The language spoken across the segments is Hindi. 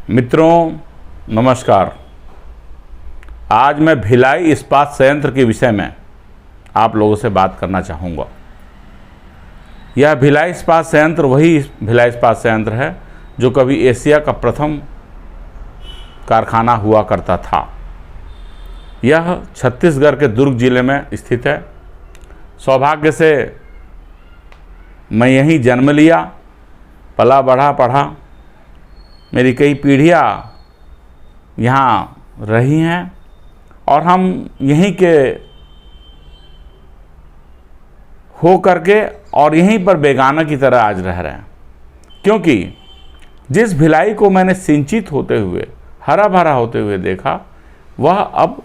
मित्रों नमस्कार। आज मैं भिलाई इस्पात संयंत्र के विषय में आप लोगों से बात करना चाहूँगा। यह भिलाई इस्पात संयंत्र वही भिलाई इस्पात संयंत्र है जो कभी एशिया का प्रथम कारखाना हुआ करता था। यह छत्तीसगढ़ के दुर्ग जिले में स्थित है। सौभाग्य से मैं यहीं जन्म लिया, पला बढ़ा पढ़ा। मेरी कई पीढ़ियाँ यहाँ रही हैं और हम यहीं के हो करके और यहीं पर बेगाना की तरह आज रह रहे हैं, क्योंकि जिस भिलाई को मैंने सिंचित होते हुए हरा भरा होते हुए देखा वह अब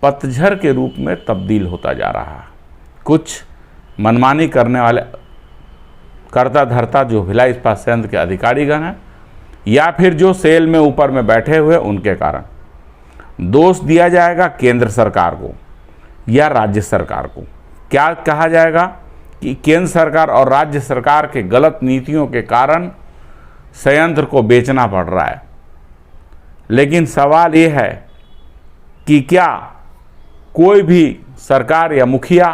पतझर के रूप में तब्दील होता जा रहा है। कुछ मनमानी करने वाले करता धरता जो भिलाई इस्पात संयंत्र के अधिकारीगण हैं या फिर जो सेल में ऊपर में बैठे हुए उनके कारण दोष दिया जाएगा केंद्र सरकार को या राज्य सरकार को। क्या कहा जाएगा कि केंद्र सरकार और राज्य सरकार के गलत नीतियों के कारण संयंत्र को बेचना पड़ रहा है। लेकिन सवाल ये है कि क्या कोई भी सरकार या मुखिया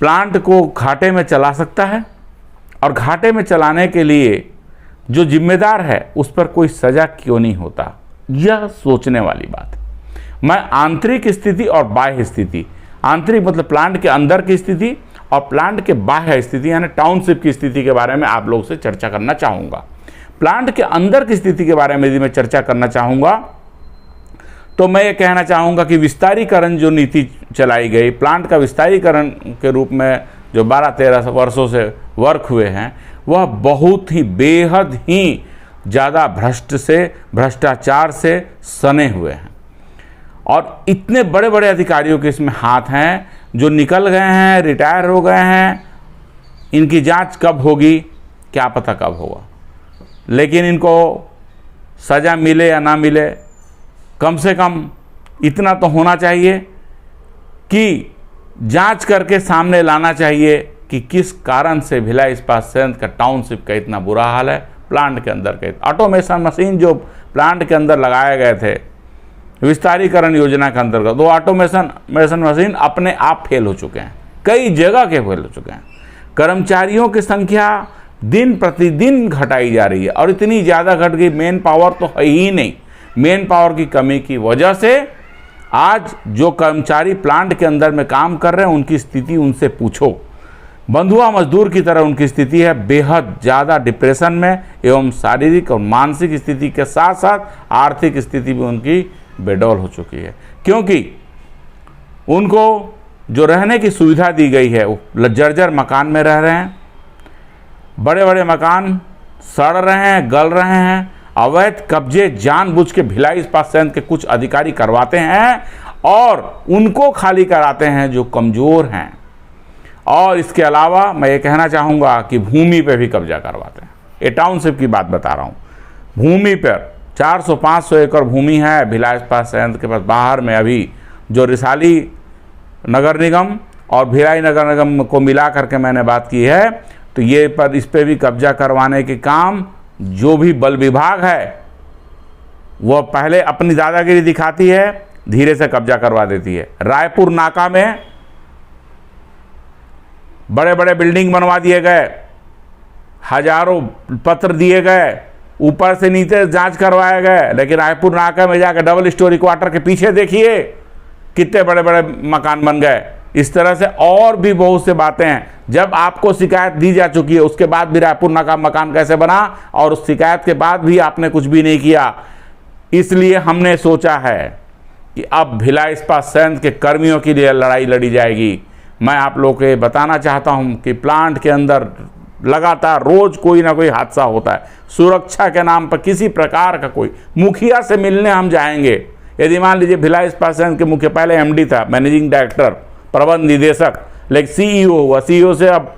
प्लांट को घाटे में चला सकता है? और घाटे में चलाने के लिए जो जिम्मेदार है उस पर कोई सजा क्यों नहीं होता? यह सोचने वाली बात है। मैं आंतरिक स्थिति और बाह्य स्थिति, आंतरिक मतलब प्लांट के अंदर की स्थिति और प्लांट के बाह्य स्थिति यानी टाउनशिप की स्थिति के बारे में आप लोगों से चर्चा करना चाहूँगा। प्लांट के अंदर की स्थिति के बारे में यदि मैं चर्चा करना चाहूँगा तो मैं ये कहना चाहूँगा कि विस्तारीकरण जो नीति चलाई गई, प्लांट का विस्तारीकरण के रूप में जो 12-13 वर्षों से वर्क हुए हैं वह बहुत ही बेहद ही ज़्यादा भ्रष्टाचार से सने हुए हैं। और इतने बड़े बड़े अधिकारियों के इसमें हाथ हैं जो निकल गए हैं, रिटायर हो गए हैं। इनकी जांच कब होगी क्या पता कब होगा, लेकिन इनको सज़ा मिले या ना मिले, कम से कम इतना तो होना चाहिए कि जांच करके सामने लाना चाहिए कि किस कारण से भिलाई इस्पात संयंत्र का टाउनशिप का इतना बुरा हाल है। प्लांट के अंदर के ऑटोमेशन मशीन जो प्लांट के अंदर लगाए गए थे विस्तारीकरण योजना के अंतर्गत, वो ऑटोमेशन मशीन अपने आप फेल हो चुके हैं, कई जगह के फेल हो चुके हैं। कर्मचारियों की संख्या दिन प्रतिदिन घटाई जा रही है और इतनी ज़्यादा घट गई, मेन पावर तो है ही नहीं। मेन पावर की कमी की वजह से आज जो कर्मचारी प्लांट के अंदर में काम कर रहे हैं उनकी स्थिति उनसे पूछो, बंधुआ मजदूर की तरह उनकी स्थिति है। बेहद ज़्यादा डिप्रेशन में एवं शारीरिक और मानसिक स्थिति के साथ साथ आर्थिक स्थिति भी उनकी बेडौल हो चुकी है, क्योंकि उनको जो रहने की सुविधा दी गई है वो जर्जर मकान में रह रहे हैं। बड़े बड़े मकान सड़ रहे हैं, गल रहे हैं। अवैध कब्जे जानबूझ के भिलाई इस्पात संयंत्र के कुछ अधिकारी करवाते हैं और उनको खाली कराते हैं जो कमज़ोर हैं। और इसके अलावा मैं ये कहना चाहूँगा कि भूमि पे भी कब्जा करवाते हैं। ये टाउनशिप की बात बता रहा हूँ। भूमि पर 400-500 एकड़ भूमि है भिलाई इस्पात संयंत्र के पास। बाहर में अभी जो रिसाली नगर निगम और भिलाई नगर निगम को मिला करके मैंने बात की है, तो ये पर इस पर भी कब्जा करवाने के काम जो भी बल विभाग है वह पहले अपनी दादागिरी दिखाती है, धीरे से कब्जा करवा देती है। रायपुर नाका में बड़े बड़े बिल्डिंग बनवा दिए गए, हजारों पत्र दिए गए, ऊपर से नीचे जांच करवाए गए, लेकिन रायपुर नाका में जाकर डबल स्टोरी क्वार्टर के पीछे देखिए कितने बड़े बड़े मकान बन गए। इस तरह से और भी बहुत से बातें हैं। जब आपको शिकायत दी जा चुकी है उसके बाद भी रायपुर नाका मकान कैसे बना और उस शिकायत के बाद भी आपने कुछ भी नहीं किया। इसलिए हमने सोचा है कि अब भिलाई इस्पात संयंत्र के कर्मियों के लिए लड़ाई लड़ी जाएगी। मैं आप लोगों को बताना चाहता हूं कि प्लांट के अंदर लगातार रोज कोई ना कोई हादसा होता है। सुरक्षा के नाम पर किसी प्रकार का कोई मुखिया से मिलने हम जाएंगे। यदि मान लीजिए भिलाई इस्पात संयंत्र के मुख्य पहले एमडी था, मैनेजिंग डायरेक्टर, प्रबंध निदेशक, लेकिन सीईओ हुआ, सीईओ से अब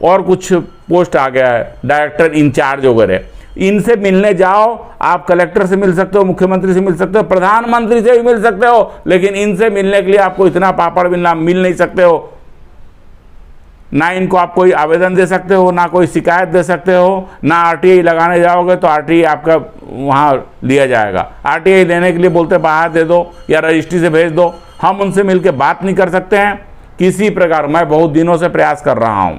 और कुछ पोस्ट आ गया है, डायरेक्टर इंचार्ज वगैरह। इनसे मिलने जाओ, आप कलेक्टर से मिल सकते हो, मुख्यमंत्री से मिल सकते हो, प्रधानमंत्री से भी मिल सकते हो, लेकिन इनसे मिलने के लिए आपको इतना पापड़ मिल नहीं सकते हो। ना इनको आप कोई आवेदन दे सकते हो, ना कोई शिकायत दे सकते हो, ना आरटीआई लगाने जाओगे तो आरटीआई आपका वहाँ लिया जाएगा। आरटीआई देने के लिए बोलते बाहर दे दो या रजिस्ट्री से भेज दो, हम उनसे मिलकर बात नहीं कर सकते हैं किसी प्रकार। मैं बहुत दिनों से प्रयास कर रहा हूँ,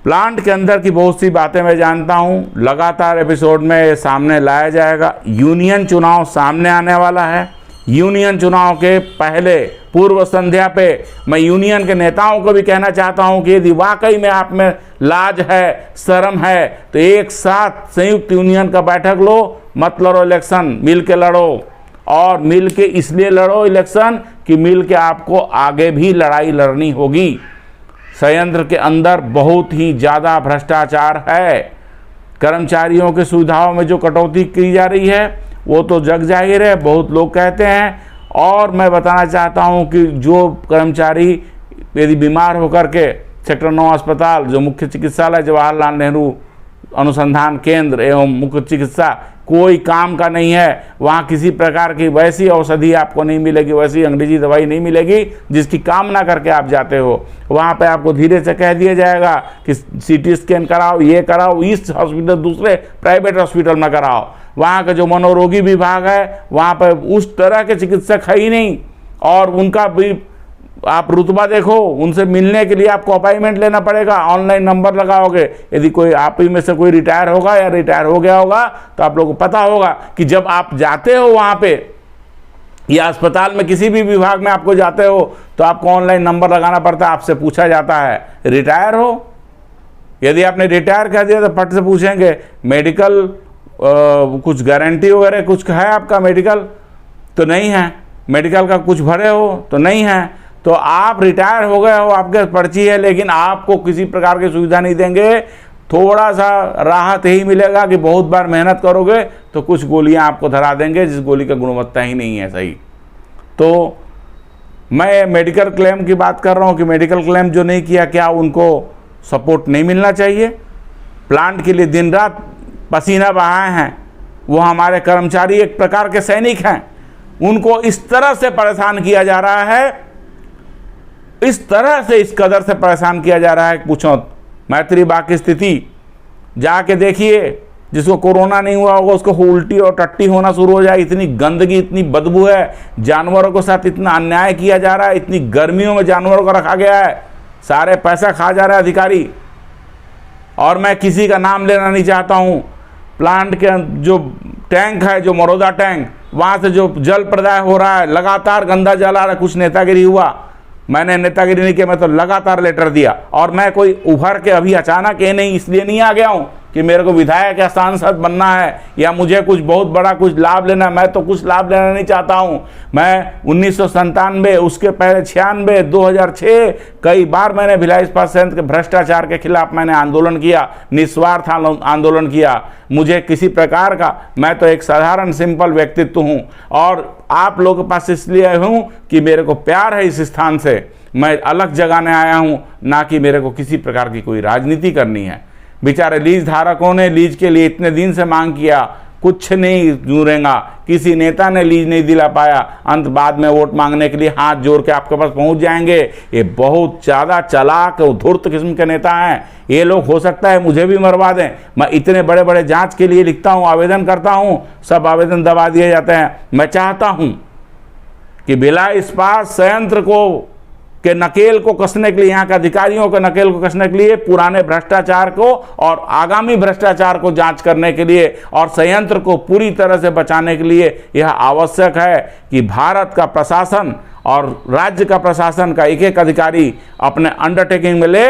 प्लांट के अंदर की बहुत सी बातें मैं जानता हूँ, लगातार एपिसोड में सामने लाया जाएगा। यूनियन चुनाव सामने आने वाला है, यूनियन चुनाव के पहले पूर्व संध्या पे मैं यूनियन के नेताओं को भी कहना चाहता हूं कि यदि वाकई में आप में लाज है, शर्म है, तो एक साथ संयुक्त यूनियन का बैठक लो, मत लड़ो इलेक्शन, मिल के लड़ो। और मिल के इसलिए लड़ो इलेक्शन कि मिल के आपको आगे भी लड़ाई लड़नी होगी। संयंत्र के अंदर बहुत ही ज़्यादा भ्रष्टाचार है, कर्मचारियों की सुविधाओं में जो कटौती की जा रही है वो तो जग जाहिर है, बहुत लोग कहते हैं। और मैं बताना चाहता हूं कि जो कर्मचारी यदि बीमार होकर के सेक्टर 9 अस्पताल, जो मुख्य चिकित्सालय जवाहरलाल नेहरू अनुसंधान केंद्र एवं मुख्य चिकित्सा कोई काम का नहीं है, वहाँ किसी प्रकार की वैसी औषधि आपको नहीं मिलेगी, वैसी अंग्रेजी दवाई नहीं मिलेगी जिसकी कामना करके आप जाते हो। वहाँ पे आपको धीरे से कह दिया जाएगा कि सीटी स्कैन कराओ, ये कराओ, इस हॉस्पिटल दूसरे प्राइवेट हॉस्पिटल में कराओ। वहाँ का जो मनोरोगी विभाग है वहाँ पर उस तरह के चिकित्सक है ही नहीं, और उनका भी आप रुतबा देखो, उनसे मिलने के लिए आपको अपॉइंटमेंट लेना पड़ेगा, ऑनलाइन नंबर लगाओगे। यदि कोई आप ही में से कोई रिटायर होगा या रिटायर हो गया होगा तो आप लोगों को पता होगा कि जब आप जाते हो वहाँ पे या अस्पताल में किसी भी विभाग में आपको जाते हो तो आपको ऑनलाइन नंबर लगाना पड़ता है, आपसे पूछा जाता है रिटायर हो। यदि आपने रिटायर कह दिया तो फट से पूछेंगे मेडिकल कुछ गारंटी वगैरह कुछ है आपका, मेडिकल तो नहीं है, मेडिकल का कुछ भरे हो तो नहीं है, तो आप रिटायर हो गए हो, आपके पर्ची है, लेकिन आपको किसी प्रकार की सुविधा नहीं देंगे। थोड़ा सा राहत ही मिलेगा कि बहुत बार मेहनत करोगे तो कुछ गोलियां आपको धरा देंगे जिस गोली का गुणवत्ता ही नहीं है सही। तो मैं मेडिकल क्लेम की बात कर रहा हूं कि मेडिकल क्लेम जो नहीं किया, क्या उनको सपोर्ट नहीं मिलना चाहिए? प्लांट के लिए दिन रात पसीना बहाए हैं वो हमारे कर्मचारी, एक प्रकार के सैनिक हैं, उनको इस तरह से परेशान किया जा रहा है, इस तरह से इस कदर से परेशान किया जा रहा है कि पूछो। मैत्री बाग की स्थिति जाके देखिए, जिसको कोरोना नहीं हुआ होगा उसको उल्टी और टट्टी होना शुरू हो जाए। इतनी गंदगी, इतनी बदबू है, जानवरों के साथ इतना अन्याय किया जा रहा है, इतनी गर्मियों में जानवरों को रखा गया है, सारे पैसा खा जा रहे हैं अधिकारी। और मैं किसी का नाम लेना नहीं चाहता हूँ, प्लांट के जो टैंक है, जो मरोदा टैंक, वहाँ से जो जल प्रदाय हो रहा है, लगातार गंदा जल आ रहा है। कुछ नेतागिरी हुआ, मैंने नेतागिरी नहीं किया, मैं तो लगातार लेटर दिया। और मैं कोई उभर के अभी अचानक ये नहीं इसलिए नहीं आ गया हूँ कि मेरे को विधायक या सांसद बनना है या मुझे कुछ बहुत बड़ा कुछ लाभ लेना है। मैं तो कुछ लाभ लेना नहीं चाहता हूँ। मैं 1997, उसके पहले 96, 2006 कई बार मैंने भिलाई इस्पात संयंत्र के भ्रष्टाचार के खिलाफ मैंने आंदोलन किया, निस्वार्थ आंदोलन किया। मुझे किसी प्रकार का, मैं तो एक साधारण सिंपल व्यक्तित्व हूँ और आप लोगों के पास इसलिए हूँ कि मेरे को प्यार है इस स्थान से, मैं अलग जगाने आया हूँ, ना कि मेरे को किसी प्रकार की कोई राजनीति करनी है। बेचारे लीज धारकों ने लीज के लिए इतने दिन से मांग किया, कुछ नहीं जुड़ेगा, किसी नेता ने लीज नहीं दिला पाया, अंत बाद में वोट मांगने के लिए हाथ जोड़ के आपके पास पहुंच जाएंगे। ये बहुत ज़्यादा चालाक और धूर्त किस्म के नेता हैं ये लोग। हो सकता है मुझे भी मरवा दें। मैं इतने बड़े बड़े जांच के लिए लिखता हूं, आवेदन करता हूं, सब आवेदन दबा दिए जाते हैं। मैं चाहता हूं कि भिलाई इस्पात संयंत्र को के नकेल को कसने के लिए, यहाँ के अधिकारियों के नकेल को कसने के लिए, पुराने भ्रष्टाचार को और आगामी भ्रष्टाचार को जांच करने के लिए और संयंत्र को पूरी तरह से बचाने के लिए यह आवश्यक है कि भारत का प्रशासन और राज्य का प्रशासन का एक एक अधिकारी अपने अंडरटेकिंग में ले,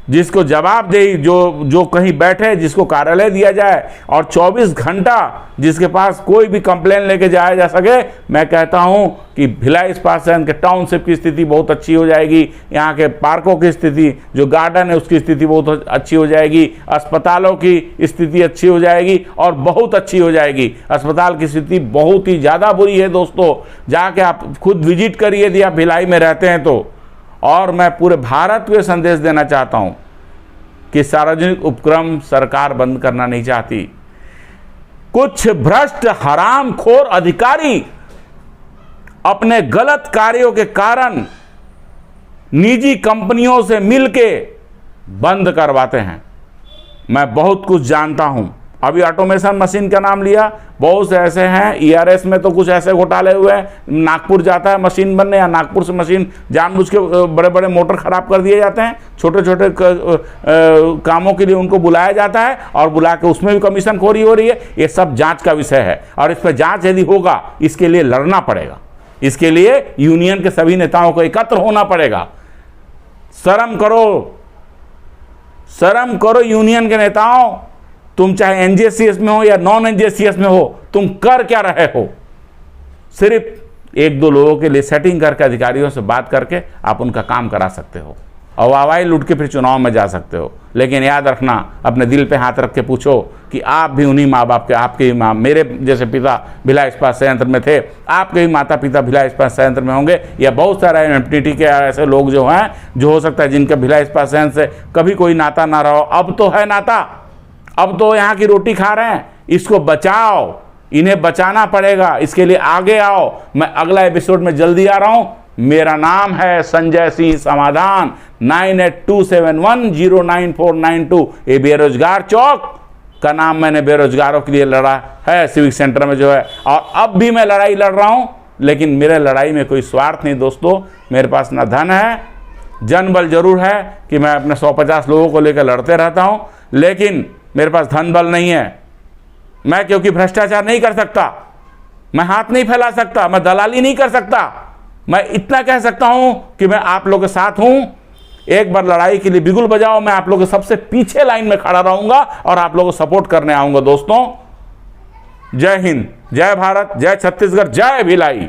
जिसको जवाबदेही जो कहीं बैठे, जिसको कार्यालय दिया जाए और 24 घंटा जिसके पास कोई भी कंप्लेन लेके जाया जा सके। मैं कहता हूं कि भिलाई इस्पात संयंत्र के टाउनशिप की स्थिति बहुत अच्छी हो जाएगी, यहाँ के पार्कों की स्थिति, जो गार्डन है उसकी स्थिति बहुत अच्छी हो जाएगी, अस्पतालों की स्थिति अच्छी हो जाएगी और बहुत अच्छी हो जाएगी। अस्पताल की स्थिति बहुत ही ज़्यादा बुरी है दोस्तों, जाके आप खुद विजिट करिए यदि आप भिलाई में रहते हैं तो। और मैं पूरे भारत को संदेश देना चाहता हूं कि सार्वजनिक उपक्रम सरकार बंद करना नहीं चाहती। कुछ भ्रष्ट हरामखोर अधिकारी अपने गलत कार्यों के कारण निजी कंपनियों से मिलके बंद करवाते हैं। मैं बहुत कुछ जानता हूं। अभी ऑटोमेशन मशीन का नाम लिया, बहुत से ऐसे हैं। ईआरएस में तो कुछ ऐसे घोटाले हुए हैं, नागपुर जाता है मशीन बनने, या नागपुर से मशीन जानबूझ के बड़े बड़े मोटर खराब कर दिए जाते हैं। छोटे छोटे कामों के लिए उनको बुलाया जाता है और बुला के उसमें भी कमीशनखोरी हो रही है। ये सब जांच का विषय है और इस पर जांच यदि होगा, इसके लिए लड़ना पड़ेगा। इसके लिए यूनियन के सभी नेताओं को एकत्र होना पड़ेगा। शर्म करो, शर्म करो यूनियन के नेताओं। तुम चाहे एनजेसीएस में हो या नॉन एनजेसीएस में हो, तुम कर क्या रहे हो? सिर्फ एक दो लोगों के लिए सेटिंग करके अधिकारियों से बात करके आप उनका काम करा सकते हो और वाहवाही लूट के फिर चुनाव में जा सकते हो। लेकिन याद रखना, अपने दिल पे हाथ रख के पूछो कि आप भी उन्हीं माँ बाप के, आपके ही माँ, मेरे जैसे पिता भिलाई इस्पात संयंत्र में थे, आपके ही माता पिता भिलाई इस्पात संयंत्र में होंगे, या बहुत सारे एमटीटी के ऐसे लोग जो हैं, जो हो सकता है जिनका भिलाई इस्पात संयंत्र से कभी कोई नाता ना रहो, अब तो है नाता, अब तो यहाँ की रोटी खा रहे हैं। इसको बचाओ, इन्हें बचाना पड़ेगा। इसके लिए आगे आओ। मैं अगला एपिसोड में जल्दी आ रहा हूं। मेरा नाम है संजय सिंह समाधान। 9827109492। ये बेरोजगार चौक का नाम मैंने बेरोजगारों के लिए लड़ा है सिविक सेंटर में जो है, और अब भी मैं लड़ाई लड़ रहा हूं। लेकिन मेरे लड़ाई में कोई स्वार्थ नहीं दोस्तों। मेरे पास ना धन है, जनबल जरूर है कि मैं अपने 150 लोगों को लेकर लड़ते रहता हूं, लेकिन मेरे पास धन बल नहीं है। मैं क्योंकि भ्रष्टाचार नहीं कर सकता, मैं हाथ नहीं फैला सकता, मैं दलाली नहीं कर सकता। मैं इतना कह सकता हूं कि मैं आप लोगों के साथ हूं। एक बार लड़ाई के लिए बिगुल बजाओ, मैं आप लोगों के सबसे पीछे लाइन में खड़ा रहूंगा और आप लोगों को सपोर्ट करने आऊंगा दोस्तों। जय हिंद, जय भारत, जय छत्तीसगढ़, जय भिलाई।